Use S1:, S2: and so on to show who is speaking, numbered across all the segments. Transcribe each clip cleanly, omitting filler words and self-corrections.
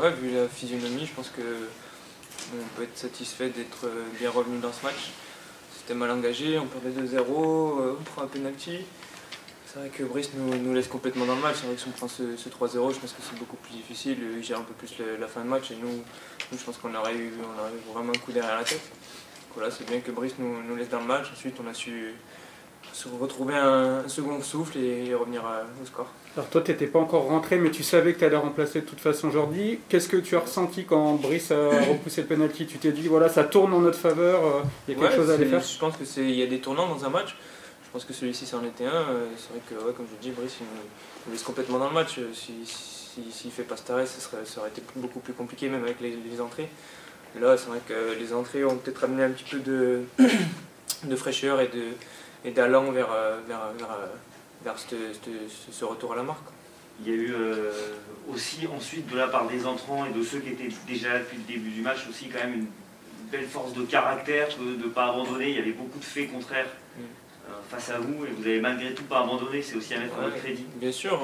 S1: ouais, vu la physionomie, je pense que on peut être satisfait d'être bien revenu dans ce match. C'était mal engagé, on perdait 2-0, on prend un penalty. C'est vrai que Brice nous laisse complètement dans le match. C'est vrai que si on prend ce 3-0, je pense que c'est beaucoup plus difficile. Il gère un peu plus la fin de match et nous je pense qu'on aurait eu vraiment un coup derrière la tête. Donc voilà, c'est bien que Brice nous laisse dans le match. Ensuite, on a su se retrouver un second souffle et revenir au score.
S2: Alors toi, tu n'étais pas encore rentré, mais tu savais que tu allais remplacer de toute façon Jordi. Qu'est-ce que tu as ressenti quand Brice a repoussé le penalty? Tu t'es dit, voilà, ça tourne en notre faveur, il y a quelque chose à aller faire?
S1: Je pense qu'il y a des tournants dans un match. Je pense que celui-ci, c'en était un. C'est vrai que, ouais, comme je dis, Brice, il nous laisse complètement dans le match. S'il ne fait pas cet arrêt, ça aurait été beaucoup plus compliqué, même avec les entrées. Là, c'est vrai que les entrées ont peut-être amené un petit peu de fraîcheur et d'allant vers ce retour à la marque.
S3: Il y a eu aussi ensuite de la part des entrants et de ceux qui étaient déjà là depuis le début du match aussi quand même une belle force de caractère de ne pas abandonner. Il y avait beaucoup de faits contraires face à vous et vous avez malgré tout pas abandonné. C'est aussi à mettre à votre crédit.
S1: Bien sûr,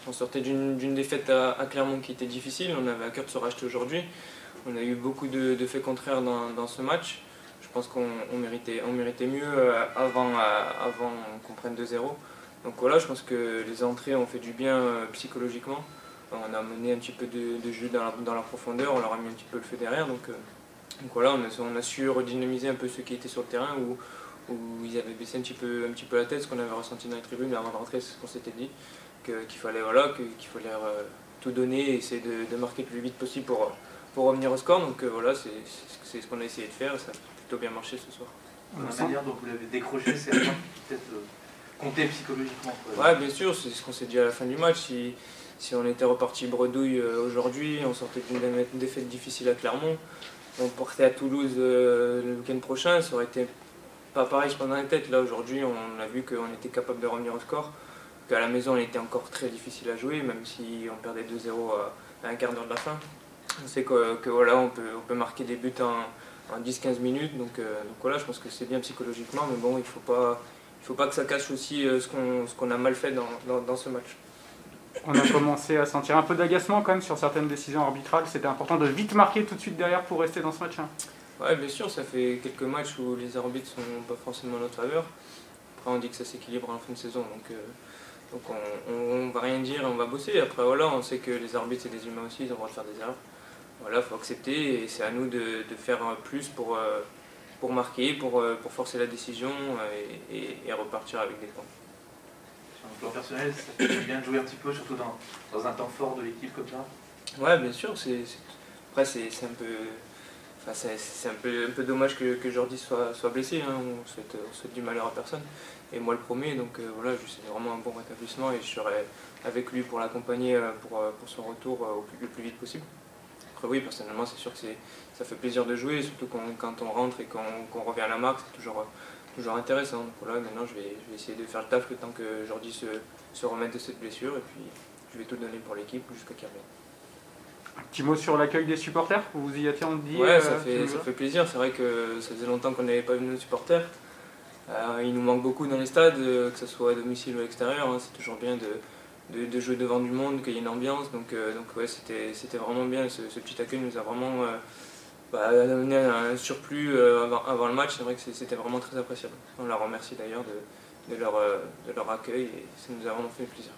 S1: on sortait d'une défaite à Clermont qui était difficile. On avait à cœur de se racheter aujourd'hui. On a eu beaucoup de faits contraires dans ce match. Je pense qu'on méritait mieux avant qu'on prenne 2-0. Donc voilà, je pense que les entrées ont fait du bien psychologiquement. On a mené un petit peu de jeu dans la profondeur, on leur a mis un petit peu le feu derrière. Donc voilà, on a su redynamiser un peu ceux qui étaient sur le terrain où ils avaient baissé un petit peu la tête, ce qu'on avait ressenti dans les tribunes avant de rentrer, c'est ce qu'on s'était dit, qu'il fallait tout donner et essayer de marquer le plus vite possible pour revenir au score. Donc voilà, c'est ce qu'on a essayé de faire et ça a plutôt bien marché ce soir.
S4: La manière dont vous l'avez décroché, c'est peut-être compter psychologiquement.
S1: Ouais, bien sûr, c'est ce qu'on s'est dit à la fin du match. Si on était reparti bredouille aujourd'hui, on sortait d'une défaite difficile à Clermont, on portait à Toulouse le week-end prochain, ça aurait été pas pareil pendant la tête. Là aujourd'hui, on a vu qu'on était capable de revenir au score, qu'à la maison, on était encore très difficile à jouer, même si on perdait 2-0 à un quart d'heure de la fin. On sait que voilà, on peut marquer des buts en 10-15 minutes, donc voilà, je pense que c'est bien psychologiquement, mais bon, il faut pas que ça cache aussi ce qu'on a mal fait dans ce match.
S2: On a commencé à sentir un peu d'agacement quand même sur certaines décisions arbitrales. C'était important de vite marquer tout de suite derrière pour rester dans ce match.
S1: Ouais, bien sûr, ça fait quelques matchs où les arbitres sont pas forcément en notre faveur. Après, on dit que ça s'équilibre en fin de saison, donc on va rien dire, on va bosser. Après, voilà, on sait que les arbitres, c'est des humains aussi, ils ont le droit de faire des erreurs. Voilà, il faut accepter et c'est à nous de faire plus pour marquer, pour forcer la décision et repartir avec des points.
S4: Sur un plan personnel, ça fait bien de jouer un petit peu, surtout dans un temps fort de l'équipe comme ça?
S1: Ouais, bien sûr. Après, c'est un peu dommage que Jordi soit blessé. Hein. On souhaite du malheur à personne. Et moi le premier, donc voilà, c'est vraiment un bon rétablissement et je serai avec lui pour l'accompagner pour son retour le plus vite possible. Après oui, personnellement, c'est sûr que ça fait plaisir de jouer, surtout quand on rentre et qu'on revient à la marque, c'est toujours intéressant. Donc voilà, maintenant je vais essayer de faire le taf le temps que Jordi se remette de cette blessure et puis je vais tout donner pour l'équipe jusqu'à qu'il revienne.
S2: Un petit mot sur l'accueil des supporters, vous y attendiez?
S1: Ouais, ça fait plaisir, c'est vrai que ça faisait longtemps qu'on n'avait pas vu nos supporters. Il nous manque beaucoup dans les stades, que ce soit à domicile ou à l'extérieur, hein. C'est toujours bien de jouer devant du monde, qu'il y ait une ambiance, donc ouais, c'était vraiment bien, ce petit accueil nous a vraiment amené un surplus avant le match, c'est vrai que c'était vraiment très appréciable. On leur remercie d'ailleurs de leur accueil et ça nous a vraiment fait plaisir.